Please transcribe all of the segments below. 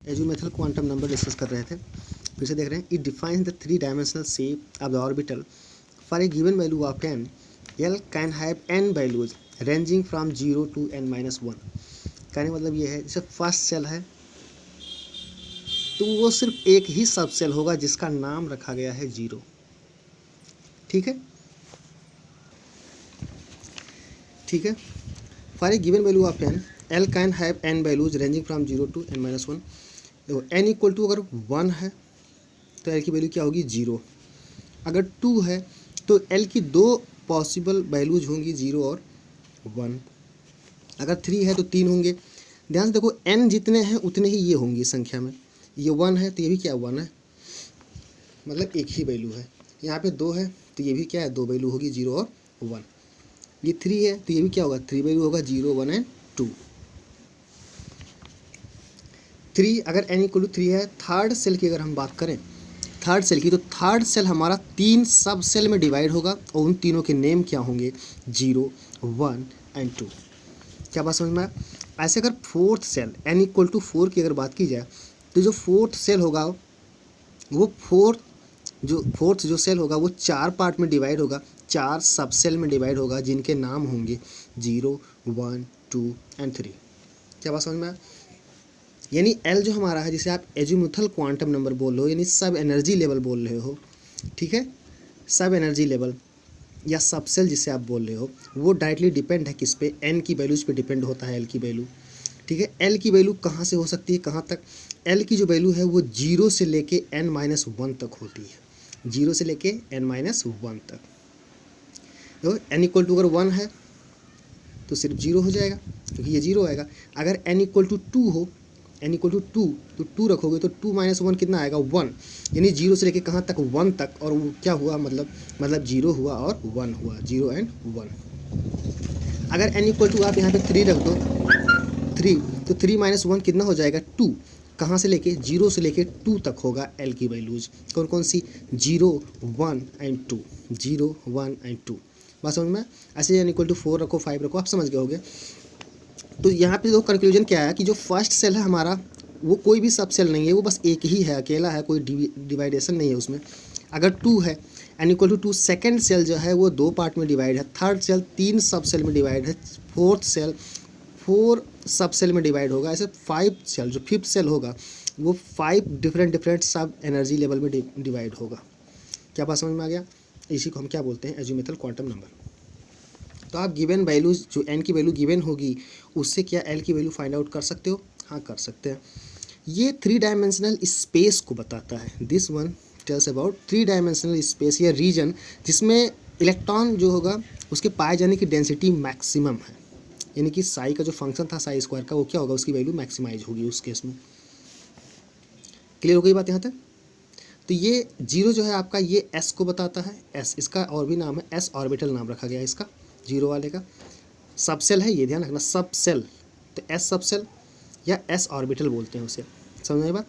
Azimuthal quantum number discuss कर रहे थे, फिर से देख रहे हैं। It defines the 3-dimensional shape of the orbital for a given value of n, L can have n values ranging from 0 to n-1। कहने मतलब ये है, जैसे फर्स्ट सेल है तो वो सिर्फ एक ही सब सेल होगा जिसका नाम रखा गया है 0। ठीक है, ठीक है। For a given value of n, L can have n values ranging from 0 to n-1। देखो n इक्वल टू अगर 1 है तो L की वैल्यू क्या होगी 0। अगर 2 है तो L की 2 पॉसिबल वैल्यूज होंगी 0 और 1। अगर 3 है तो 3 होंगे। ध्यान से देखो n जितने हैं उतने ही ये होंगी संख्या में। ये 1 है तो ये भी क्या 1 है, मतलब एक ही वैल्यू है। यहाँ पे 2 है तो ये भी क्या है 2 वैल्यू होगी 0 और 1। ये 3 है तो ये भी क्या होगा 3 वैल्यू होगा 0, 1 एंड 2। 3 अगर n इक्वल टू 3 है, थर्ड सेल की अगर हम बात करें थर्ड सेल की, तो थर्ड सेल हमारा 3 सब सेल में डिवाइड होगा और उन तीनों के नेम क्या होंगे 0, 1 एंड 2। क्या बात समझ में आया। ऐसे अगर fourth cell n equal to 4 की अगर बात की जाए तो जो फोर्थ सेल होगा वो फोर्थ जो सेल होगा वो 4 पार्ट में डिवाइड होगा, 4 सब सेल में डिवाइड होगा जिनके नाम होंगे 0, 1, 2 एंड 3। क्या बात समझ में आया। यानी L जो हमारा है, जिसे आप एजीमुथल क्वांटम नंबर बोल रहे हो, यानी सब एनर्जी लेवल बोल रहे हो, ठीक है, सब एनर्जी लेवल या सब सेल जिसे आप बोल रहे हो, वो डायरेक्टली डिपेंड है किस पे, n की वैल्यूज पे डिपेंड होता है L की वैल्यू। ठीक है, L की वैल्यू कहाँ से हो सकती है, कहाँ तक। L की जो वैल्यू है वो 0 से लेके n-1 तक होती है, 0 से लेके n-1 तक। तो n इक्वल टू अगर 1 है तो सिर्फ 0 हो जाएगा क्योंकि ये 0 आएगा। अगर n इक्वल टू 2 हो, n इक्वल टू 2 तो 2 रखोगे तो 2-1 कितना आएगा 1, यानी 0 से लेके कहाँ तक 1 तक। और वो क्या हुआ मतलब 0 हुआ और 1 हुआ, 0 एंड 1। अगर n इक्वल टू आप यहाँ पे 3 रख दो, 3 तो 3-1 कितना हो जाएगा 2। कहाँ से लेके 0 से लेके 2 तक होगा L की वैल्यूज, कौन कौन सी 0, 1 एंड 2, 0, 1 एंड 2। बात समझ में। ऐसे n इक्वल टू 4 रखो, 5 रखो, आप समझ गए होगे। तो यहाँ पे दो कंक्लूजन क्या है कि जो फर्स्ट सेल है हमारा वो कोई भी सब सेल नहीं है, वो बस एक ही है, अकेला है, कोई डिवाइडेशन नहीं है उसमें। अगर 2 है, n equal to 2, second cell जो है वो 2 पार्ट में डिवाइड है, थर्ड सेल 3 सब सेल में डिवाइड है, फोर्थ सेल 4 सब सेल में डिवाइड होगा। ऐसे 5 सेल, जो फिफ्थ सेल होगा वो 5 डिफरेंट सब एनर्जी लेवल में डिवाइड होगा। क्या बात समझ में आ गया। इसी को हम क्या बोलते हैं एजीमुथल क्वांटम नंबर। तो आप गिवन वैल्यूज जो n की वैल्यू गिवन होगी उससे क्या L की वैल्यू फाइंड आउट कर सकते हो, हाँ कर सकते हैं। ये 3-dimensional स्पेस को बताता है। This one tells about 3-dimensional space या रीजन जिसमें इलेक्ट्रॉन जो होगा उसके पाए जाने की डेंसिटी मैक्सिमम है, यानी कि साई का जो फंक्शन था साई स्क्वायर का वो क्या होगा, उसकी वैल्यू मैक्सिमाइज होगी उस केस में। क्लियर हो गई बात यहाँ तक। तो ये 0 जो है आपका ये s को बताता है, s इसका और भी नाम है, s ऑर्बिटल नाम रखा गया है इसका 0 वाले का। सब सेल है ये, ध्यान रखना, सब सेल, तो s सब सेल या s ऑर्बिटल बोलते हैं उसे, समझ में बात।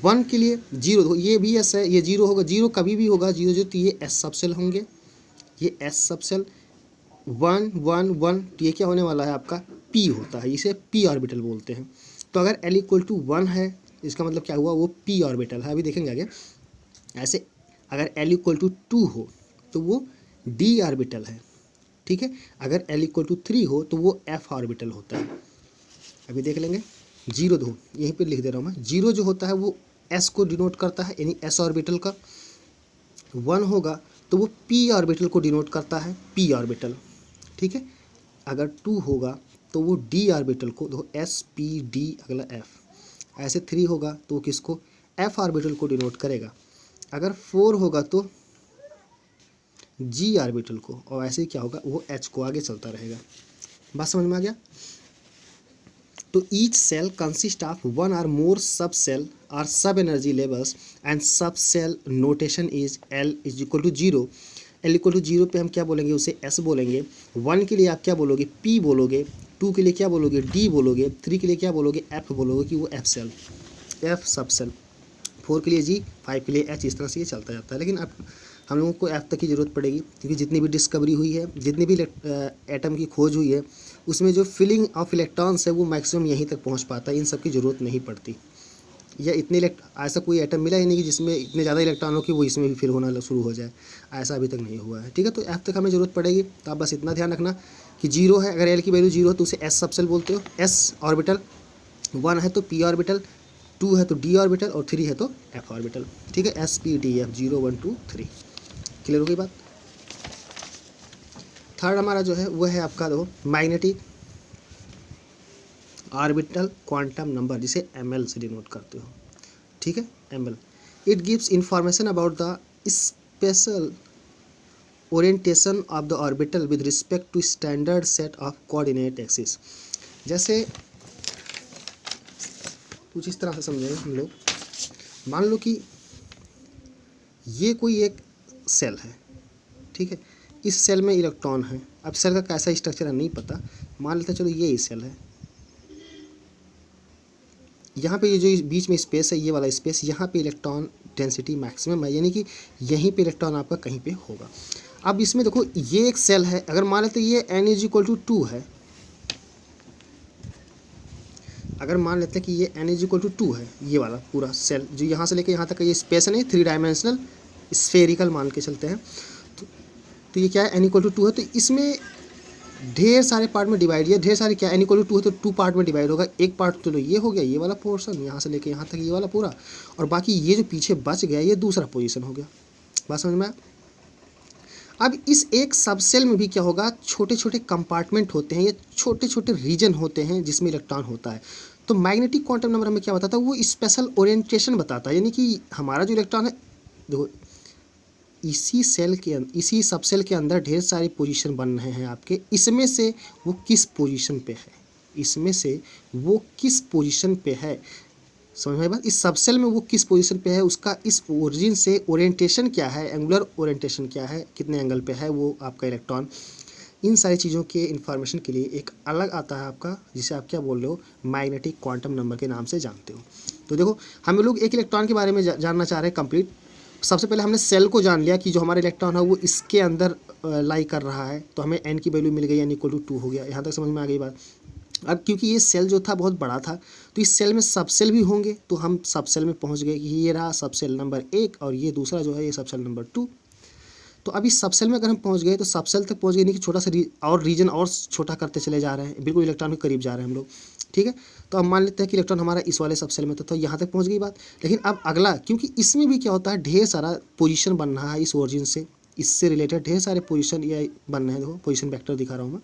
1 के लिए 0, ये भी s है, ये 0 होगा, 0 कभी भी होगा 0 जो, तो ये s सब सेल होंगे, ये s सब सेल 1 1 1, तो ये क्या होने वाला है आपका p होता है, इसे p ऑर्बिटल बोलते हैं। तो अगर l इक्वल टू 1 है इसका मतलब क्या हुआ, वो p ऑर्बिटल है, अभी देखेंगे आगे। ऐसे अगर l इक्वल टू 2 हो तो वो d ऑर्बिटल है, ठीक है। अगर l इक्वल टू 3 हो तो वो f ऑर्बिटल होता है, अभी देख लेंगे। 0 दो यहीं पे लिख दे रहा हूँ मैं, 0 जो होता है वो s को डिनोट करता है, यानी s ऑर्बिटल का। 1 होगा तो वो p ऑर्बिटल को डिनोट करता है, p ऑर्बिटल, ठीक है। अगर 2 होगा तो वो d ऑर्बिटल को, देखो s p d अगला f। ऐसे 3 होगा तो वो किसको, f ऑर्बिटल को डिनोट करेगा। अगर 4 होगा तो g ऑर्बिटल को, और ऐसे ही क्या होगा वो h को आगे चलता रहेगा। बात समझ में आ गया। तो each cell consist of 1 or more sub cell और sub energy levels and sub cell notation is L is equal to 0। L equal to 0 पे हम क्या बोलेंगे, उसे S बोलेंगे। 1 के लिए आप क्या बोलोगे, P बोलोगे। 2 के लिए क्या बोलोगे, D बोलोगे। 3 के लिए क्या बोलोगे, F बोलोगे कि वो F सेल, F सब सेल। 4 के लिए G, 5 के लिए H, इस तरह से ये चलता जाता है। लेकिन अब हम लोगों को F तक की ज़रूरत पड़ेगी क्योंकि जितनी भी डिस्कवरी हुई है, जितनी भी एटम की खोज हुई है, उसमें जो फिलिंग ऑफ इलेक्ट्रॉन्स है वो मैक्सिमम यहीं तक पहुंच पाता है, इन सब की ज़रूरत नहीं पड़ती। या इतने ऐसा कोई एटम मिला ही नहीं कि जिसमें इतने ज़्यादा इलेक्ट्रॉन हो कि वो इसमें भी फिर होना शुरू हो जाए, ऐसा अभी तक नहीं हुआ है। ठीक है, तो F तक हमें ज़रूरत पड़ेगी। तो आप बस इतना ध्यान रखना कि 0 है, अगर L की वैल्यू 0 है तो उसे S सबसेल बोलते हो, S ऑर्बिटल, 1 है तो P ऑर्बिटल, 2 है तो D ऑर्बिटल और 3 है तो F ऑर्बिटल। ठीक है, SPDF 0 1 2 3। क्लियर हो गई बात। थर्ड हमारा जो है वो है आपका दो मैग्नेटिक ऑर्बिटल क्वांटम नंबर, जिसे ml से डिनोट करते हो। ठीक है, ml। It gives information about the special orientation of the orbital with respect to standard set of coordinate axis. जैसे कुछ इस तरह से समझेंगे हम लोग, मान लो कि ये कोई एक सेल है। ठीक है, इस सेल में इलेक्ट्रॉन है। अब सेल का कैसा स्ट्रक्चर है नहीं पता, मान लेते हैं चलो ये सेल है। यहाँ पे ये जो बीच में स्पेस है, ये वाला स्पेस, यहाँ पे इलेक्ट्रॉन डेंसिटी मैक्सिमम है, यानी कि यहीं पे इलेक्ट्रॉन आपका कहीं पे होगा। अब इसमें देखो ये एक सेल है, अगर मान लेते ये n = 2 है, अगर मान लेते हैं कि ये n = 2 है, ये वाला पूरा सेल जो यहाँ से लेके यहाँ तक ये स्पेस है, नहीं 3 डायमेंशनल स्फेरिकल मान के चलते हैं, तो ये क्या है n = 2 है, तो इसमें ढेर सारे पार्ट में डिवाइड, ये ढेर सारे क्या n = 2 है तो 2 पार्ट में डिवाइड होगा। एक पार्ट तो ये हो गया, ये वाला पोर्शन यहाँ से लेके यहाँ तक ये वाला पूरा, और बाकी ये जो पीछे बच गया ये दूसरा पोजीशन हो गया। बात समझ में आया। अब इस एक सब सेल में भी क्या होगा, छोटे छोटे कंपार्टमेंट होते हैं, ये छोटे छोटे रीजन होते हैं जिसमें इलेक्ट्रॉन होता है। तो मैग्नेटिक क्वांटम नंबर हमें क्या बताता है, वो स्पेशल ओरिएंटेशन बताता है, यानी कि हमारा जो इलेक्ट्रॉन है, देखो इसी सेल के इसी सब सेल के अंदर ढेर सारी पोजीशन बन रहे हैं आपके, इसमें से वो किस पोजीशन पे है, इसमें से वो किस पोजीशन पे है, समझ में आई बात। इस सब सेल में वो किस पोजीशन पे है, उसका इस ओरिजिन से ओरिएंटेशन क्या है, एंगुलर ओरिएंटेशन क्या है, कितने एंगल पे है वो आपका इलेक्ट्रॉन। इन सारी चीज़ों के इन्फॉर्मेशन के लिए एक अलग आता है आपका, जिसे आप क्या बोल रहे हो, मैग्नेटिक क्वांटम नंबर के नाम से जानते हो। तो देखो हम लोग एक इलेक्ट्रॉन के बारे में जानना चाह रहे हैं कंप्लीट। सबसे पहले हमने सेल को जान लिया कि जो हमारा इलेक्ट्रॉन है वो इसके अंदर लाई कर रहा है, तो हमें n की वैल्यू मिल गई, n = 2 हो गया। यहाँ तक समझ में आ गई बात। अब क्योंकि ये सेल जो था बहुत बड़ा था, तो इस सेल में सब सेल भी होंगे, तो हम सब सेल में पहुँच गए कि ये रहा सब सेल नंबर 1 और ये दूसरा जो है ये सब सेल नंबर 2। तो अभी सब सेल में अगर हम पहुँच गए तो सब सेल तक पहुँच गए, नहीं कि छोटा सा और रीजन और छोटा करते चले जा रहे हैं, बिल्कुल इलेक्ट्रॉन के करीब जा रहे हैं हम लोग। ठीक है, तो अब मान लेते हैं कि इलेक्ट्रॉन हमारा इस वाले सब सेल में था, तो यहाँ तक पहुँच गई बात। लेकिन अब अगला, क्योंकि इसमें भी क्या होता है, ढेर सारा पोजीशन बन रहा है इस ओरिजिन से, इससे रिलेटेड ढेर सारे पोजीशन ये बन रहे हैं। देखो पोजीशन वेक्टर दिखा रहा हूँ मैं,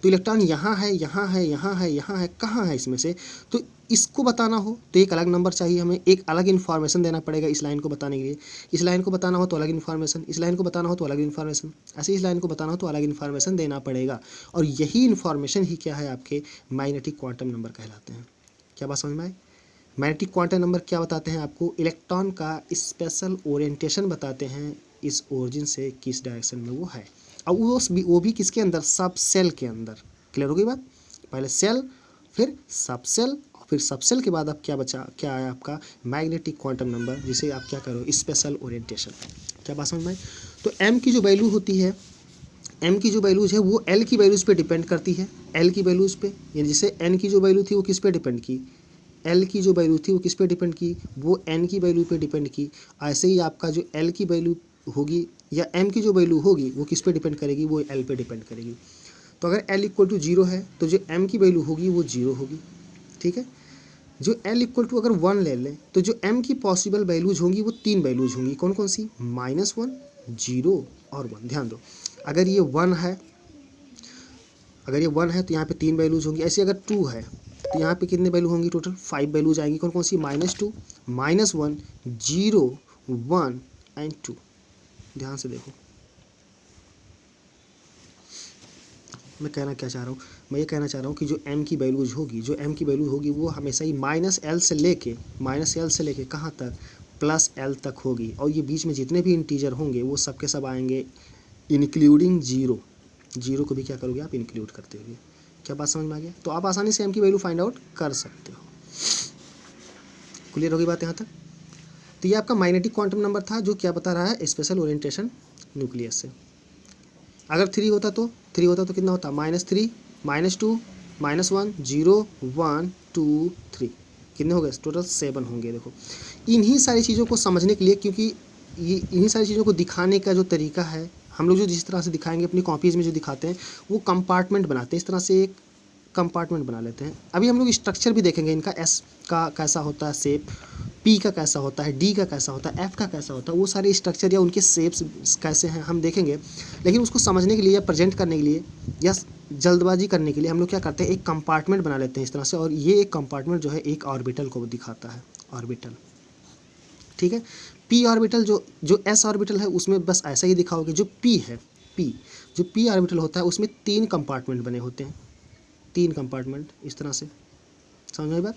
तो इलेक्ट्रॉन यहाँ है, यहाँ है, यहाँ है, यहाँ है, कहाँ है इसमें से, तो इसको बताना हो तो एक अलग नंबर चाहिए हमें, एक अलग इन्फॉर्मेशन देना पड़ेगा इस लाइन को बताने के लिए। इस लाइन को बताना हो तो अलग इन्फॉर्मेशन, इस लाइन को बताना हो तो अलग इन्फॉर्मेशन, ऐसे इस लाइन को बताना हो तो अलग इन्फॉर्मेशन देना पड़ेगा। और यही इन्फॉर्मेशन ही क्या है, आपके मैग्नेटिक क्वांटम नंबर कहलाते हैं। क्या बात समझ में आए। मैग्नेटिक क्वांटम नंबर क्या बताते हैं आपको, इलेक्ट्रॉन का स्पेशल ओरिएंटेशन बताते हैं, इस ओरिजिन से किस डायरेक्शन में वो है, और वो भी किसके अंदर, सब सेल के अंदर। क्लियर हो गई बात। पहले सेल, फिर सब सेल, फिर सब सेल के बाद अब क्या बचा, क्या आया आपका मैग्नेटिक क्वांटम नंबर, जिसे आप क्या करो, स्पेशल ओरिएंटेशन। क्या बात समझ में आई। तो m की जो वैल्यू होती है, m की जो वैल्यूज है वो l की वैल्यूज़ पे डिपेंड करती है, l की वैल्यूज़ पे, यानी जैसे n की जो वैल्यू थी वो किस पे डिपेंड की, l की जो वैल्यू थी वो किस पे डिपेंड की, वो n की वैल्यू पे डिपेंड की। ऐसे ही आपका जो l की वैल्यू होगी या m की जो वैल्यू होगी वो किस पे डिपेंड करेगी, वो l पे डिपेंड करेगी। तो अगर l = 0 है तो जो m की वैल्यू होगी वो 0 होगी। ठीक है, जो l = अगर 1 ले लें तो जो m की पॉसिबल वैल्यूज होंगी वो 3 वैल्यूज होंगी। कौन कौन सी, -1, 0 और 1। ध्यान दो, अगर ये 1 है, अगर ये 1 है तो यहाँ पे 3 वैल्यूज होंगी। ऐसे अगर 2 है तो यहाँ पे कितने वैल्यू होंगी, टोटल 5 वैल्यूज आएंगी। कौन कौन सी, -2, -1, 0, 1 एंड 2। ध्यान से देखो मैं कहना क्या चाह रहा हूँ, मैं ये कहना चाह रहा हूँ कि जो m की वैल्यूज होगी, जो m की वैल्यू होगी वो हमेशा ही -l से लेके कहाँ तक, +l तक होगी। और ये बीच में जितने भी इंटीजर होंगे वो सब के सब आएंगे इंक्लूडिंग 0 को भी क्या करोगे आप, इंक्लूड करते हुए। क्या बात समझ में आ गया। तो आप आसानी से m की वैल्यू फाइंड आउट कर सकते हो। क्लियर होगी बात यहाँ तक। तो ये आपका मैग्नेटिक क्वांटम नंबर था, जो क्या बता रहा है, स्पेशल ओरिएंटेशन न्यूक्लियस से। अगर 3 होता तो कितना होता, -3, -2, -1, 0, 1, 2, 3। कितने हो गए टोटल 7 होंगे। देखो इन्हीं सारी चीज़ों को समझने के लिए, क्योंकि ये इन्हीं सारी चीज़ों को दिखाने का जो तरीका है, हम लोग जो जिस तरह से दिखाएंगे अपनी कॉपीज़ में जो दिखाते हैं वो कंपार्टमेंट बनाते हैं, इस तरह से एक कंपार्टमेंट बना लेते हैं। अभी हम लोग स्ट्रक्चर भी देखेंगे इनका, एस का कैसा होता है शेप, पी का कैसा होता है, डी का कैसा होता है, एफ का कैसा होता है, वो सारे स्ट्रक्चर या उनके शेप्स कैसे हैं हम देखेंगे। लेकिन उसको समझने के लिए या प्रेजेंट करने के लिए या जल्दबाजी करने के लिए हम लोग क्या करते हैं, एक कंपार्टमेंट बना लेते हैं इस तरह से, और ये एक कंपार्टमेंट जो है एक ऑर्बिटल को दिखाता है, ऑर्बिटल। ठीक है, पी ऑर्बिटल जो एस ऑर्बिटल है उसमें बस ऐसा ही दिखाओगे। जो पी है, जो पी ऑर्बिटल होता है उसमें 3 कंपार्टमेंट बने होते हैं, 3 कंपार्टमेंट इस तरह से, समझ में बात।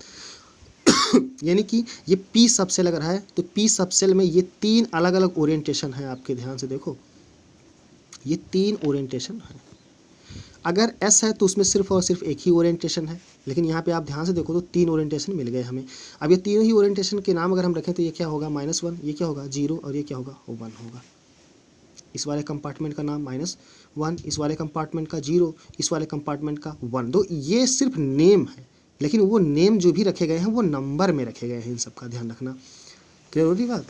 यानी कि ये पी सबसेल अगर है तो पी सबसेल में ये 3 अलग अलग ओरिएंटेशन है, आपके ध्यान से देखो ये 3 ओरिएंटेशन है। अगर एस है तो उसमें सिर्फ और सिर्फ एक ही ओरिएंटेशन है, लेकिन यहाँ पे आप ध्यान से देखो तो 3 ओरिएंटेशन मिल गए हमें। अब ये तीनों ही ओरिएंटेशन के नाम अगर हम रखें तो ये क्या होगा -1, ये क्या होगा 0 और ये क्या होगा 1 होगा। इस वाले कंपार्टमेंट का नाम -1, इस वाले कंपार्टमेंट का 0, इस वाले कंपार्टमेंट का 1। तो ये सिर्फ नेम है, लेकिन वो नेम जो भी रखे गए हैं वो नंबर में रखे गए हैं, इन सब का ध्यान रखना। क्लियर हो रही बात।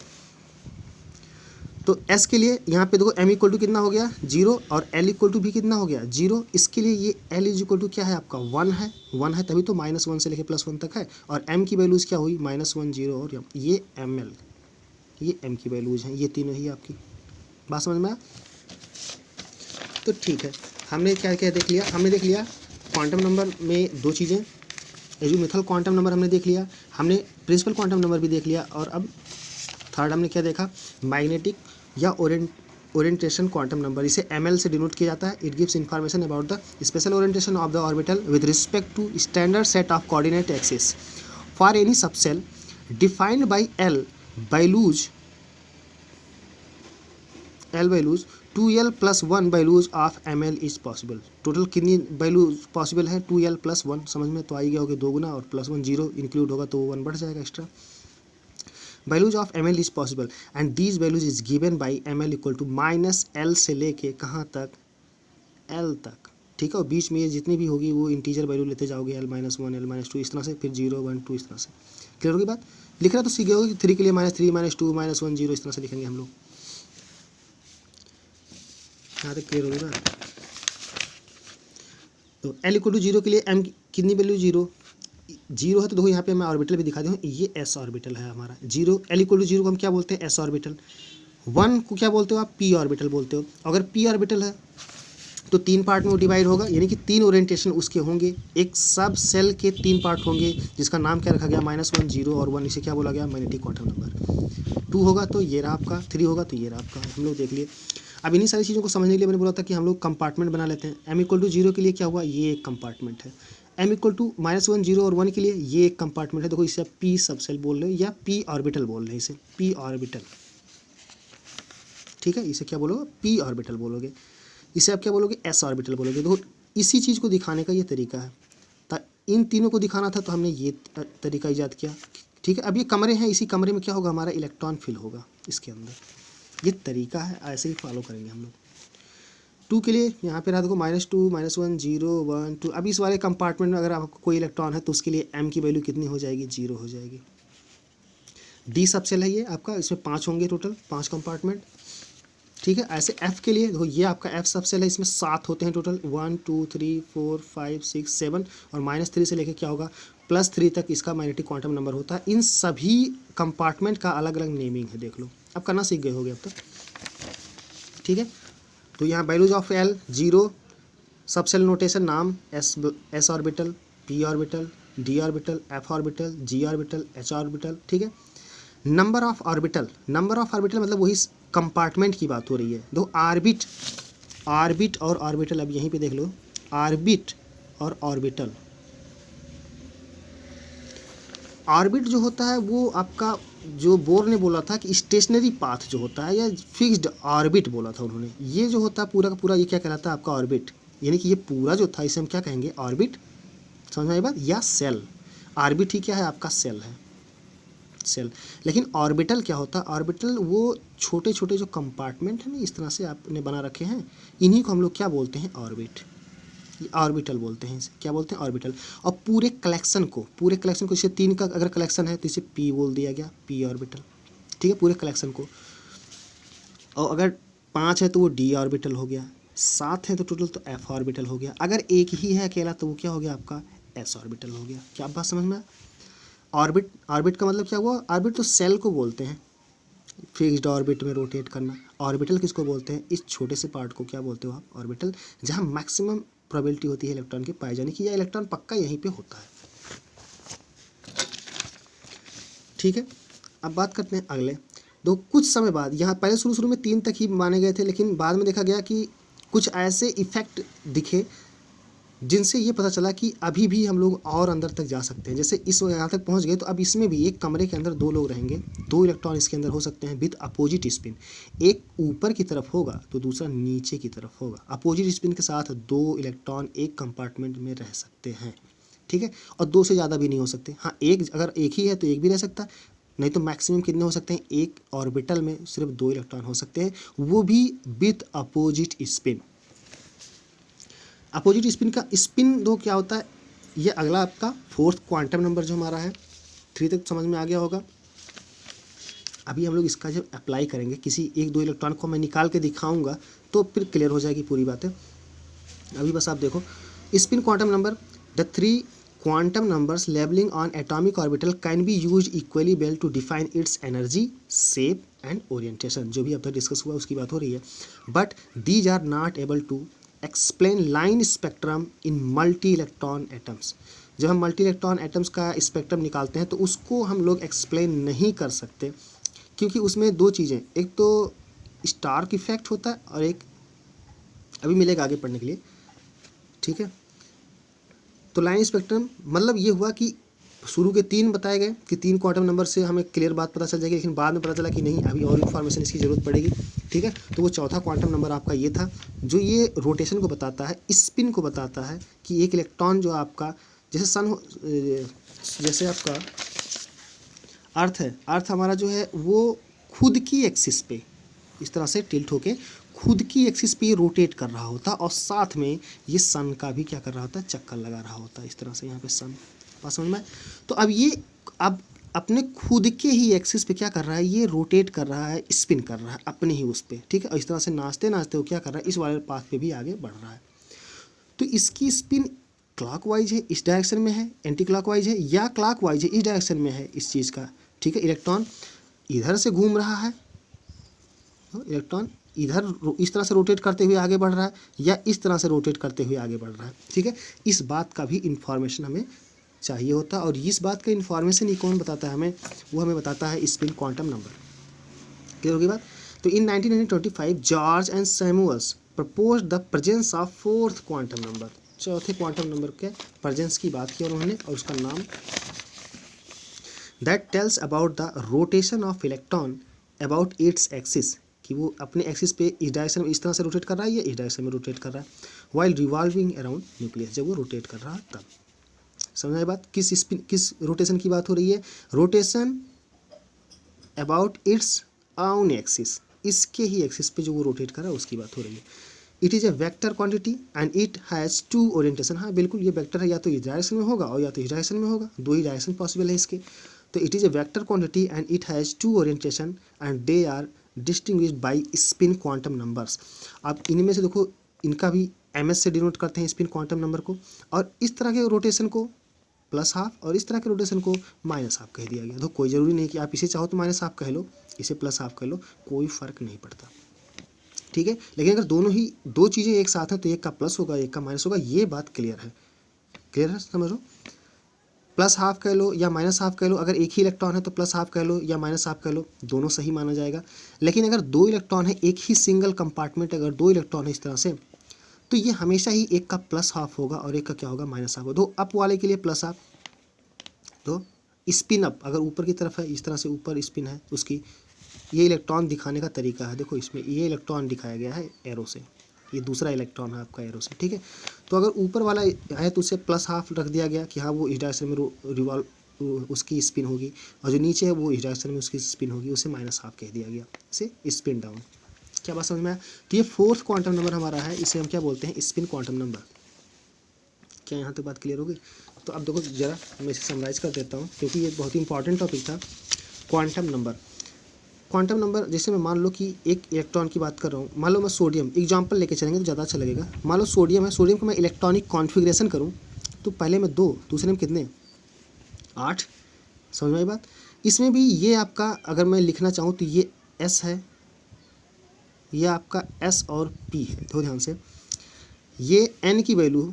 तो S के लिए यहाँ पे देखो m इक्वल टू कितना हो गया 0 और L इक्वल टू भी कितना हो गया 0। इसके लिए ये L इज इक्वल टू क्या है आपका 1 है तभी तो -1 से लेके +1 तक है। और m की वैल्यूज़ क्या हुई -1 0 और m, ये ml, ये m की वैल्यूज़ हैं, ये तीनों ही आपकी। बात समझ में आया। तो ठीक है, हमने क्या क्या देख लिया, हमने देख लिया क्वांटम नंबर में 2 चीज़ें, एजीमुथल क्वांटम नंबर हमने देख लिया, हमने प्रिंसिपल क्वांटम नंबर भी देख लिया, और अब थर्ड हमने क्या देखा, मैग्नेटिक या ओरिएंटेशन क्वांटम नंबर। इसे ml से डिनोट किया जाता है। It gives information about the special orientation of the orbital with respect to standard set of coordinate axis for any subshell defined by L values 2L + 1 values of ml is possible. Total कितनी values possible है 2L + 1, समझ में तो आ ही गया होगा, 2 गुना और +1 0 include होगा तो 1 बढ़ जाएगा extra. Values of ml is possible and these values is given by ml equal to -L से लेके कहाँ तक L तक। ठीक है, और बीच में ये जितनी भी होगी वो इंटीजर वैल्यू लेते जाओगे, L -1 L -2 इस तरह से, फिर 0 1 2 इस तरह से। क्लियर होगी बात। लिखना तो सीख गए होगी, 3 के लिए -3 -2 -1 0 इस तरह से लिखेंगे हम लोग। यहाँ तक क्लियर होगी बात। तो L इक्वल टू 0 के लिए m कितनी वैल्यू 0 है, तो देखो यहाँ पे मैं ऑर्बिटल भी दिखा दूँ, ये s ऑर्बिटल है हमारा। 0 L इक्वल टू 0 को हम क्या बोलते हैं, s ऑर्बिटल। 1 को क्या बोलते हो आप, p ऑर्बिटल बोलते हो। अगर p ऑर्बिटल है तो 3 पार्ट में वो डिवाइड होगा, यानी कि 3 ओरिएंटेशन उसके होंगे। एक सब सेल के 3 पार्ट होंगे जिसका नाम क्या रखा गया -1 0 और 1, इसे क्या बोला गया मैग्नेटिक क्वांटम नंबर। 2 होगा तो ये रहा आपका, 3 होगा तो ये रहा आपका, हम लोग देख लिए। अब इन्हीं सारी चीज़ों को समझने के लिए मैंने बोला था कि हम लोग कंपार्टमेंट बना लेते हैं। m इक्वल टू 0 के लिए क्या हुआ, ये एक कंपार्टमेंट है। m इक्वल टू -1 0 और 1 के लिए ये एक कंपार्टमेंट है। देखो इसे आप p सबसेल बोल रहे हो या p ऑर्बिटल बोल रहे हैं, इसे p ऑर्बिटल। ठीक है, इसे क्या बोलोगे, p ऑर्बिटल बोलोगे। इसे आप क्या बोलोगे, s ऑर्बिटल बोलोगे। देखो इसी चीज़ को दिखाने का ये तरीका है। इन तीनों को दिखाना था तो हमने ये तरीका ईजाद किया। ठीक है, अब ये कमरे हैं, इसी कमरे में क्या होगा, हमारा इलेक्ट्रॉन फिल होगा इसके अंदर। ये तरीका है, ऐसे ही फॉलो करेंगे हम लोग। 2 के लिए यहाँ पे रहा देखो -2 -1 0 1 2। अब इस वाले कंपार्टमेंट में अगर आपको कोई इलेक्ट्रॉन है तो उसके लिए m की वैल्यू कितनी हो जाएगी, 0 हो जाएगी। d सबसेल है ये आपका, इसमें 5 होंगे टोटल, 5 कंपार्टमेंट। ठीक है, ऐसे f के लिए देखो ये आपका f सबसेल है, इसमें 7 होते हैं टोटल, 1 2 3 4 5 6 7 और -3 से लेके क्या होगा +3 तक इसका मैग्नेटिक क्वांटम नंबर होता है। इन सभी कंपार्टमेंट का अलग अलग नेमिंग है, देख लो, अब करना सीख गए होगे अब तक। ठीक है, तो यहाँ values of L 0, subshell notation नाम s orbital, p orbital, d orbital, f orbital, g orbital, h orbital. ठीक है, नंबर ऑफ ऑर्बिटल मतलब वही कंपार्टमेंट की बात हो रही है। दो ऑर्बिट और ऑर्बिटल, अब यहीं पे देख लो, ऑर्बिट और ऑर्बिटल। ऑर्बिट जो होता है वो आपका, जो बोर ने बोला था कि स्टेशनरी पाथ जो होता है या फिक्स्ड ऑर्बिट बोला था उन्होंने, ये जो होता है पूरा का पूरा ये क्या कहलाता है आपका ऑर्बिट। यानी कि ये पूरा जो था इसे हम क्या कहेंगे, ऑर्बिट। समझ में आई बात, या सेल। ऑर्बिट ही क्या है आपका, सेल है, सेल। लेकिन ऑर्बिटल क्या होता है, ऑर्बिटल वो छोटे छोटे जो कंपार्टमेंट है ना इस तरह से आपने बना रखे हैं, इन्हीं को हम लोग क्या बोलते हैं, ऑर्बिट। ऑर्बिटल बोलते हैं इसे, क्या बोलते हैं, ऑर्बिटल। और पूरे कलेक्शन को इसे 3 का अगर कलेक्शन है तो इसे p बोल दिया गया, p ऑर्बिटल, ठीक है, पूरे कलेक्शन को। और अगर 5 है तो वो d ऑर्बिटल हो गया, 7 है तो टोटल तो f ऑर्बिटल हो गया, अगर एक ही है अकेला तो वो क्या हो गया आपका s ऑर्बिटल हो गया। क्या बात समझ में? ऑर्बिट का मतलब क्या हुआ? ऑर्बिट तो सेल को बोलते हैं, फिक्स्ड ऑर्बिट में रोटेट करना। ऑर्बिटल किसको बोलते हैं? इस छोटे से पार्ट को क्या बोलते हो आप? ऑर्बिटल, जहाँ मैक्सिमम प्रोबेबिलिटी होती है इलेक्ट्रॉन के पाए जाने की, या इलेक्ट्रॉन पक्का यहीं पे होता है। ठीक है, अब बात करते हैं अगले दो। कुछ समय बाद, यहाँ पहले शुरू में 3 तक ही माने गए थे, लेकिन बाद में देखा गया कि कुछ ऐसे इफेक्ट दिखे जिनसे ये पता चला कि अभी भी हम लोग और अंदर तक जा सकते हैं। जैसे इस यहाँ तक पहुँच गए तो अब इसमें भी एक कमरे के अंदर 2 लोग रहेंगे, 2 इलेक्ट्रॉन इसके अंदर हो सकते हैं विद अपोजिट स्पिन। एक ऊपर की तरफ होगा तो दूसरा नीचे की तरफ होगा। अपोजिट स्पिन के साथ 2 इलेक्ट्रॉन एक कंपार्टमेंट में रह सकते हैं, ठीक है, और 2 से ज़्यादा भी नहीं हो सकते। हाँ, अगर एक ही है तो एक भी रह सकता है, नहीं तो मैक्सिमम कितने हो सकते हैं? एक ऑर्बिटल में सिर्फ 2 इलेक्ट्रॉन हो सकते हैं, वो भी with opposite spin. Opposite spin का स्पिन 2 क्या होता है? ये अगला आपका 4th क्वांटम नंबर जो हमारा है, 3 तक समझ में आ गया होगा। अभी हम लोग इसका जब अप्लाई करेंगे, किसी 1-2 इलेक्ट्रॉन को मैं निकाल के दिखाऊंगा तो फिर क्लियर हो जाएगी पूरी बातें। अभी बस आप देखो, spin quantum number, the 3 quantum numbers labeling on atomic orbital can be use equally well to define its energy, shape and orientation. जो भी अब तक डिस्कस हुआ उसकी बात हो रही है। But these are not able to explain line spectrum in multi electron atoms. जब हम मल्टी इलेक्ट्रॉन एटम्स का स्पेक्ट्रम निकालते हैं तो उसको हम लोग एक्सप्लेन नहीं कर सकते, क्योंकि उसमें 2 चीज़ें, एक तो स्टार्क इफेक्ट होता है और एक अभी मिलेगा आगे पढ़ने के लिए, ठीक है। तो लाइन स्पेक्ट्रम मतलब ये हुआ कि शुरू के 3 बताए गए कि 3 क्वांटम नंबर से हमें क्लियर बात पता चल जाएगी, लेकिन बाद में पता चला कि नहीं, अभी और इन्फॉर्मेशन इसकी ज़रूरत पड़ेगी, ठीक है। तो वो चौथा क्वांटम नंबर आपका ये था, जो ये रोटेशन को बताता है, स्पिन को बताता है कि एक इलेक्ट्रॉन जो आपका, जैसे सन हो, जैसे आपका अर्थ है, अर्थ हमारा जो है वो खुद की एक्सिस पे इस तरह से टिल्ट होके खुद की एक्सिस पे रोटेट कर रहा होता, और साथ में ये सन का भी क्या कर रहा होता है? चक्कर लगा रहा होता है इस तरह से, यहाँ पे सन, बात समझ में? तो अब ये अब अपने खुद के ही एक्सिस पे क्या कर रहा है? ये रोटेट कर रहा है, स्पिन कर रहा है अपने ही उस पे, ठीक है। और इस तरह से नाचते नाचते वो क्या कर रहा है? इस वाले पाथ पे भी आगे बढ़ रहा है। तो इसकी स्पिन क्लॉकवाइज है, इस डायरेक्शन में है, एंटी क्लॉकवाइज है, या क्लॉकवाइज है, इस डायरेक्शन में है इस चीज़ का, ठीक है। इलेक्ट्रॉन इधर से घूम रहा है, इलेक्ट्रॉन इधर इस तरह से रोटेट करते हुए आगे बढ़ रहा है, या इस तरह से रोटेट करते हुए आगे बढ़ रहा है, ठीक है। इस बात का भी इंफॉर्मेशन हमें चाहिए होता है, और इस बात का इंफॉर्मेशन ही कौन बताता है हमें? वो हमें बताता है स्पिन क्वांटम नंबर। क्लियर होगी बात? तो इन 1925 George and Samuel's propose the presence of 4th quantum number. चौथे क्वांटम नंबर के प्रेजेंस की बात की उन्होंने, और उसका नाम that tells about the rotation of electron about its axis, कि वो अपने एक्सिस पे इस डायरेक्शन में इस तरह से रोटेट कर रहा है या इस डायरेक्शन में रोटेट कर रहा है, वाइल रिवॉल्विंग अराउंड न्यूक्लियस, जब वो रोटेट कर रहा है तब। समझ आई बात? किस रोटेशन की बात हो रही है? Rotation about its own axis, इसके ही एक्सिस पे जो वो रोटेट कर रहा है उसकी बात हो रही है। It is a vector quantity and it has 2 orientation. हाँ बिल्कुल, ये वेक्टर है, या तो इस डायरेक्शन में होगा और या तो इस डायरेक्शन में होगा, 2 ही डायरेक्शन पॉसिबल है इसके। तो it is a vector quantity and it has 2 orientation and they are distinguished by spin quantum numbers. आप इनमें से देखो, इनका भी ms से डिनोट करते हैं स्पिन क्वांटम नंबर को, और इस तरह के रोटेशन को +½ और इस तरह के रोटेशन को -½ कह दिया गया। तो कोई ज़रूरी नहीं कि आप इसे चाहो तो -½ कह लो, इसे +½ कह लो, कोई फ़र्क नहीं पड़ता, ठीक है। लेकिन अगर दोनों ही 2 चीज़ें एक साथ हैं तो एक का प्लस होगा एक का माइनस होगा, ये बात क्लियर है। क्लियर है? समझो, +½ कह लो या -½ कह लो, अगर एक ही इलेक्ट्रॉन है तो +½ कह लो या -½ कह लो, दोनों सही माना जाएगा। लेकिन अगर 2 इलेक्ट्रॉन है, एक ही सिंगल कंपार्टमेंट, अगर 2 इलेक्ट्रॉन है इस तरह से, तो ये हमेशा ही एक का +½ होगा और एक का क्या होगा? -½ तो अप वाले के लिए +½ तो स्पिन अप, अगर ऊपर की तरफ है इस तरह से ऊपर स्पिन है उसकी, ये इलेक्ट्रॉन दिखाने का तरीका है। देखो इसमें ये इलेक्ट्रॉन दिखाया गया है एरो से, ये दूसरा इलेक्ट्रॉन है आपका एरो से, ठीक है। तो अगर ऊपर वाला है तो उसे +½ रख दिया गया कि हाँ वो इस डायरेक्शन में रिवॉल्व उसकी स्पिन होगी, और जो नीचे है वो इस डायरेक्शन में उसकी स्पिन होगी, उसे -½ कह दिया गया, इसे स्पिन डाउन। क्या बात समझ में आया? तो ये 4th क्वांटम नंबर हमारा है, इसे हम क्या बोलते हैं? Spin quantum number. क्या यहाँ तक बात क्लियर होगी? तो अब देखो ज़रा मैं इसे समराइज़ कर देता हूँ, क्योंकि ये बहुत ही इंपॉर्टेंट टॉपिक था। क्वांटम नंबर, क्वांटम नंबर जैसे मैं मान लो कि एक इलेक्ट्रॉन की बात कर रहा हूँ, मान लो मैं सोडियम एग्जांपल लेके चलेंगे तो ज़्यादा अच्छा लगेगा। मान लो सोडियम है, सोडियम को मैं इलेक्ट्रॉनिक कॉन्फ़िगरेशन करूँ तो पहले में 2, दूसरे में कितने 8, समझ में आई बात? इसमें भी ये आपका अगर मैं लिखना चाहूँ तो ये S है, ये आपका S और P है। देखो ध्यान से, ये N की वैल्यू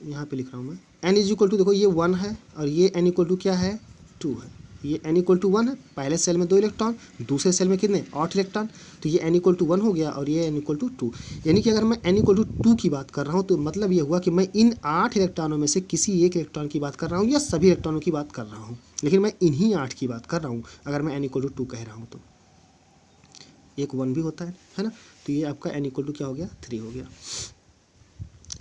यहाँ पे लिख रहा हूँ मैं, N इज इक्वल टू, देखो ये 1 है और ये N इक्वल टू क्या है 2 है। ये N इक्वल टू 1 है, पहले सेल में 2 इलेक्ट्रॉन, दूसरे सेल में कितने 8 इलेक्ट्रॉन, तो ये N इक्वल टू 1 हो गया और ये N इक्वल टू 2। यानी कि अगर मैं N इक्वल टू 2 की बात कर रहा हूँ तो मतलब ये हुआ कि मैं इन 8 इलेक्ट्रॉनों में से किसी एक इलेक्ट्रॉन की बात कर रहा हूँ या सभी इलेक्ट्रॉनों की बात कर रहा हूँ, लेकिन मैं इन्हीं 8 की बात कर रहा हूँ अगर मैं N इक्वल टू 2 कह रहा हूँ तो। एक 1 भी होता है ना, तो ये आपका N इक्वल टू क्या हो गया 3 हो गया।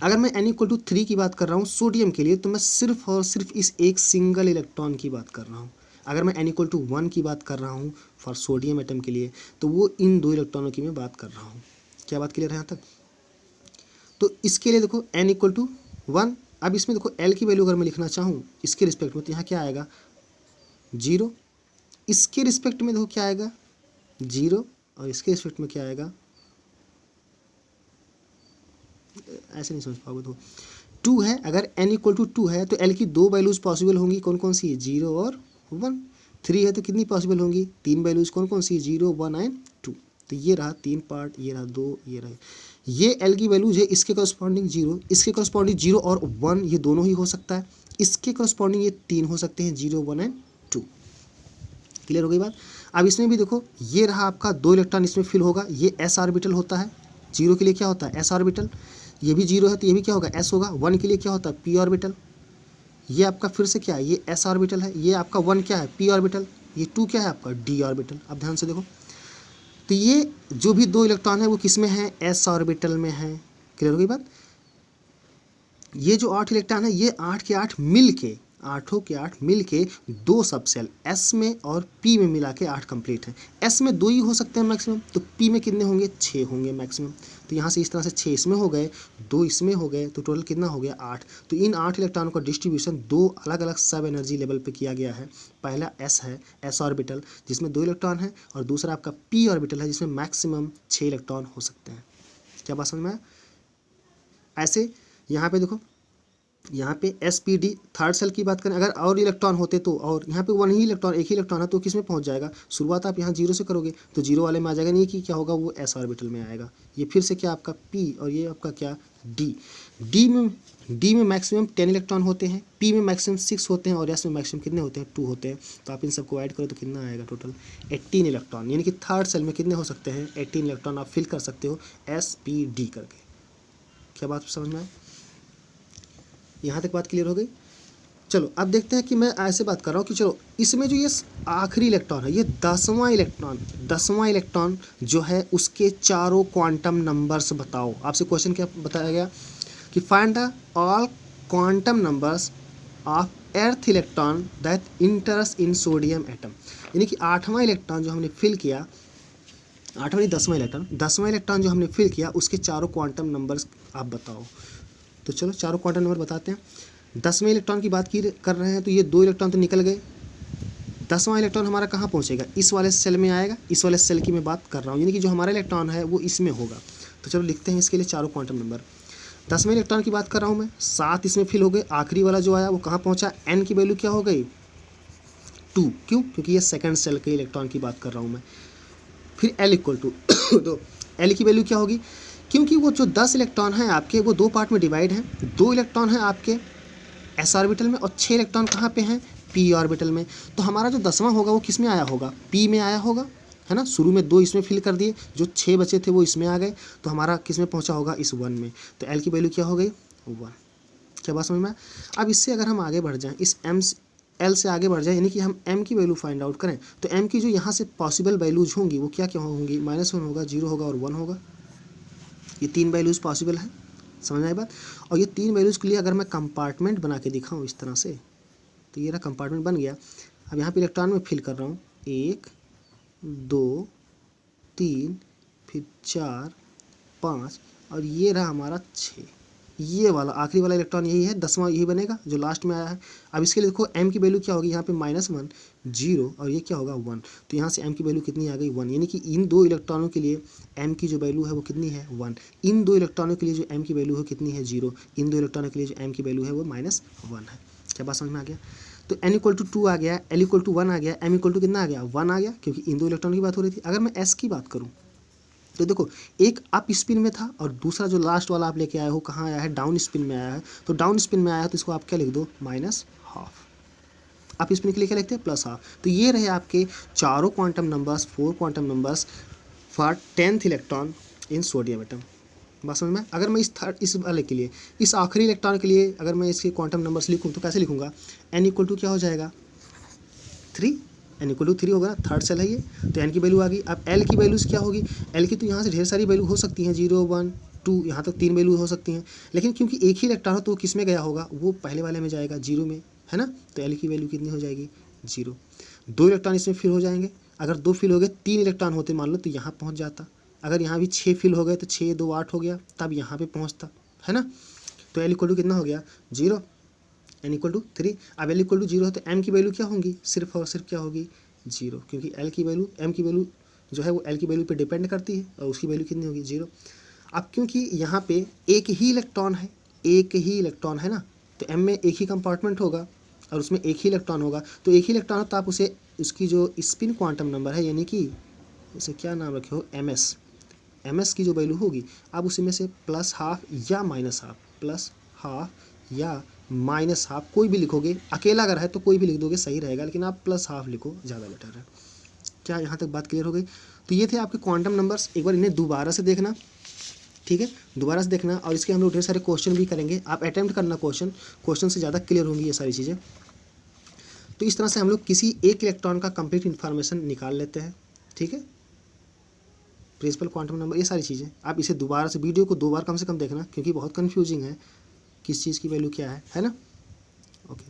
अगर मैं N इक्वल टू 3 की बात कर रहा हूँ सोडियम के लिए तो मैं सिर्फ और सिर्फ इस एक सिंगल इलेक्ट्रॉन की बात कर रहा हूँ। अगर मैं N इक्वल टू 1 की बात कर रहा हूँ फॉर सोडियम एटम के लिए तो वो इन 2 इलेक्ट्रॉनों की मैं बात कर रहा हूँ। क्या बात क्लियर है यहाँ तक? तो इसके लिए देखो N इक्वल टू 1, अब इसमें देखो L की वैल्यू अगर मैं लिखना चाहूँ इसके रिस्पेक्ट में तो यहाँ क्या आएगा 0, इसके रिस्पेक्ट में देखो क्या आएगा 0 और इसके रिस्पेक्ट में क्या आएगा, ऐसे नहीं समझ पाओगे। तो 2 है, अगर N इक्वल टू 2 है तो L की 2 वैल्यूज पॉसिबल होंगी, कौन कौन सी 0 और 1। 3 है तो कितनी पॉसिबल होंगी 3 वैल्यूज, कौन कौन सी 0 1 एंड 2। तो ये रहा 3 पार्ट, ये रहा 2, ये रहा, ये L की वैल्यूज है, इसके करस्पॉन्डिंग 0, इसके करस्पॉन्डिंग 0 और 1 ये दोनों ही हो सकता है, इसके करस्पॉन्डिंग ये 3 हो सकते हैं 0 1 एंड 2। क्लियर हो गई बात? अब इसमें भी देखो ये रहा आपका 2 इलेक्ट्रॉन इसमें फिल होगा, ये S ऑर्बिटल होता है, 0 के लिए क्या होता है S ऑर्बिटल, ये भी 0 है तो ये भी क्या होगा S होगा, 1 के लिए क्या होता है P ऑर्बिटल, ये आपका फिर से क्या है ये S ऑर्बिटल है, ये आपका 1 क्या है P ऑर्बिटल, ये 2 क्या है आपका D ऑर्बिटल। अब ध्यान से देखो तो ये जो भी 2 इलेक्ट्रॉन है वो किस में है S ऑर्बिटल में है। क्लियर हो गई बात? ये जो 8 इलेक्ट्रॉन है ये 8 के 8 मिल के, 8 के 8 मिल के 2 सब सेल S में और P में मिला के 8 कंप्लीट है। S में 2 ही हो सकते हैं मैक्सिमम, तो P में कितने होंगे 6 होंगे मैक्सिमम। तो यहाँ से इस तरह से 6 इसमें हो गए, 2 इसमें हो गए, तो टोटल कितना हो गया 8। तो इन 8 इलेक्ट्रॉनों का डिस्ट्रीब्यूशन 2 अलग अलग सब एनर्जी लेवल पे किया गया है। पहला S है S ऑर्बिटल जिसमें 2 इलेक्ट्रॉन है, और दूसरा आपका P ऑर्बिटल है जिसमें मैक्सिमम 6 इलेक्ट्रॉन हो सकते हैं। क्या बात समझ में आया? ऐसे यहाँ पे देखो, यहाँ पे SPD थर्ड सेल की बात करें, अगर और इलेक्ट्रॉन होते तो, और यहाँ पे 1 ही इलेक्ट्रॉन, एक ही इलेक्ट्रॉन है तो किस में पहुँच जाएगा, शुरुआत आप यहाँ 0 से करोगे तो 0 वाले में आ जाएगा, नहीं कि क्या होगा वो S ऑर्बिटल में आएगा। ये फिर से क्या आपका P और ये आपका क्या D में मैक्सिमम 10 इलेक्ट्रॉन होते हैं, P में मैक्सिमम 6 होते हैं और S में मैक्सिमम कितने होते हैं 2 होते हैं। तो आप इन सबको ऐड करो तो कितना आएगा टोटल 18 इलेक्ट्रॉन, यानी कि थर्ड सेल में कितने हो सकते हैं 18 इलेक्ट्रॉन आप फिल कर सकते हो SPD करके। क्या बात समझ में आए? यहाँ तक बात क्लियर हो गई? चलो अब देखते हैं कि मैं ऐसे बात कर रहा हूँ कि चलो इसमें जो ये आखिरी इलेक्ट्रॉन है, ये 10वां इलेक्ट्रॉन जो है उसके चारों क्वांटम नंबर्स बताओ। आपसे क्वेश्चन क्या बताया गया कि find the all quantum numbers of eighth electron that enters in sodium atom. यानी कि 8वां इलेक्ट्रॉन जो हमने फिल किया, 8वां 10वां इलेक्ट्रॉन जो हमने फिल किया उसके चारों क्वांटम नंबर्स आप बताओ। तो चलो चारों क्वांटम नंबर बताते हैं। 10वें इलेक्ट्रॉन की बात कर रहे हैं तो ये 2 इलेक्ट्रॉन तो निकल गए। 10वां इलेक्ट्रॉन हमारा कहाँ पहुँचेगा, इस वाले सेल में आएगा, इस वाले सेल की मैं बात कर रहा हूँ, यानी कि जो हमारा इलेक्ट्रॉन है वो इसमें होगा। तो चलो लिखते हैं इसके लिए चारों क्वांटम नंबर। 10वें इलेक्ट्रॉन की बात कर रहा हूँ मैं, 7 इसमें फिल हो गए, आखिरी वाला जो आया वो कहाँ पहुँचा, N की वैल्यू क्या हो गई 2, क्यों, क्योंकि ये सेकेंड सेल के इलेक्ट्रॉन की बात कर रहा हूँ मैं। फिर L इक्वल टू तो L की वैल्यू क्या होगी, क्योंकि वो जो 10 इलेक्ट्रॉन हैं आपके वो 2 पार्ट में डिवाइड हैं, 2 इलेक्ट्रॉन हैं आपके S ऑर्बिटल में और 6 इलेक्ट्रॉन कहाँ पे हैं P ऑर्बिटल में। तो हमारा जो 10वां होगा वो किस में आया होगा, P में आया होगा, है ना। शुरू में 2 इसमें फिल कर दिए, जो 6 बचे थे वो इसमें आ गए, तो हमारा किस में पहुँचा होगा इस 1 में। तो L की वैल्यू क्या हो गई 1। क्या बात समझ में? अब इससे अगर हम आगे बढ़ जाएँ, इस L से आगे बढ़ जाए, यानी कि हम M की वैल्यू फाइंड आउट करें, तो M की जो यहाँ से पॉसिबल वैल्यूज होंगी वो क्या क्या होंगी, -1 होगा, 0 होगा और 1 होगा। ये 3 वैल्यूज़ पॉसिबल है, समझ आई बात। और ये 3 वैल्यूज़ के लिए अगर मैं कंपार्टमेंट बना के दिखाऊँ इस तरह से, तो ये रहा कंपार्टमेंट बन गया। अब यहाँ पे इलेक्ट्रॉन में फिल कर रहा हूँ, 1 2 3 फिर 4 5 और ये रहा हमारा 6। ये वाला आखिरी वाला इलेक्ट्रॉन यही है, 10वां यही बनेगा जो लास्ट में आया है। अब इसके लिए देखो m की वैल्यू क्या होगी, यहाँ पे -1 0 और ये क्या होगा 1, तो यहाँ से m की वैल्यू कितनी आ गई 1, यानी कि इन दो इलेक्ट्रॉनों के लिए m की जो वैल्यू है वो कितनी है 1, इन दो इलेक्ट्रॉनों के लिए जो m की वैल्यू है कितनी है 0, इन दो इलेक्ट्रॉनों के लिए जो m की वैल्यू है वो -1 है। क्या बात समझ में आ गया? तो n = 2 आ गया, l = 1 आ गया, m = कितना आ गया 1 आ गया, क्योंकि इन दो इलेक्ट्रॉनों की बात हो रही थी। अगर मैं s की बात करूँ तो देखो एक अप स्पिन में था और दूसरा जो लास्ट वाला आप लेके आए हो कहाँ आया है, डाउन स्पिन में आया है। तो डाउन स्पिन में आया है तो इसको आप क्या लिख दो -12, अप स्पिन के लिए क्या लिखते हैं +12। तो ये रहे आपके चारों quantum numbers, 4 quantum numbers for 10th electron in sodium atom. बात समझ में? अगर मैं इस वाले के लिए, इस आखिरी इलेक्ट्रॉन के लिए अगर मैं इसके क्वांटम नंबर्स लिखूँ तो कैसे लिखूँगा, n = क्या हो जाएगा 3, n = 3 होगा, थर्ड सेल है ये, तो n की वैल्यू आ गई। अब l की वैल्यूज़ क्या होगी, l की तो यहाँ से ढेर सारी वैल्यू हो सकती हैं, 0 1 2 यहाँ तक 3 वैल्यू हो सकती हैं, लेकिन क्योंकि एक ही इलेक्ट्रॉन हो तो किस में गया होगा, वो पहले वाले में जाएगा 0 में, है ना। तो l की वैल्यू कितनी हो जाएगी 0। 2 इलेक्ट्रॉन इसमें फिल हो जाएंगे, अगर 2 फिल हो गए, 3 इलेक्ट्रॉन होते मान लो तो यहाँ पहुँच जाता, अगर यहाँ भी 6 फिल हो गए तो 6 2 8 हो गया, तब यहाँ पे पहुँचता, है ना। तो l = कितना हो गया 0, n = 3। अब l = 0 है तो m की वैल्यू क्या होंगी, सिर्फ और सिर्फ क्या होगी 0, क्योंकि l की वैल्यू m की वैल्यू जो है वो l की वैल्यू पे डिपेंड करती है और उसकी वैल्यू कितनी होगी 0। अब क्योंकि यहाँ पे एक ही इलेक्ट्रॉन है, एक ही इलेक्ट्रॉन है ना, तो m में एक ही कंपार्टमेंट होगा और उसमें एक ही इलेक्ट्रॉन होगा, तो एक ही इलेक्ट्रॉन हो तो आप उसे उसकी जो स्पिन क्वांटम नंबर है, यानी कि उसे क्या नाम रखे हो ms की जो वैल्यू होगी आप उसी में से +12 या -12, +12 या -12 कोई भी लिखोगे, अकेला अगर है तो कोई भी लिख दोगे सही रहेगा, लेकिन आप +12 लिखो ज़्यादा बेटर है। क्या यहाँ तक बात क्लियर हो गई? तो ये थे आपके क्वांटम नंबर्स, एक बार इन्हें दोबारा से देखना, ठीक है, दोबारा से देखना, और इसके हम लोग ढेर सारे क्वेश्चन भी करेंगे, आप अटैम्प्ट करना क्वेश्चन से ज़्यादा क्लियर होंगी ये सारी चीज़ें। तो इस तरह से हम लोग किसी एक इलेक्ट्रॉन का कंप्लीट इन्फॉर्मेशन निकाल लेते हैं, ठीक है, प्रिंसिपल क्वांटम नंबर, ये सारी चीज़ें। आप इसे दोबारा से वीडियो को 2 बार कम से कम देखना, क्योंकि बहुत कन्फ्यूजिंग है किस चीज़ की वैल्यू क्या है ना। ओके।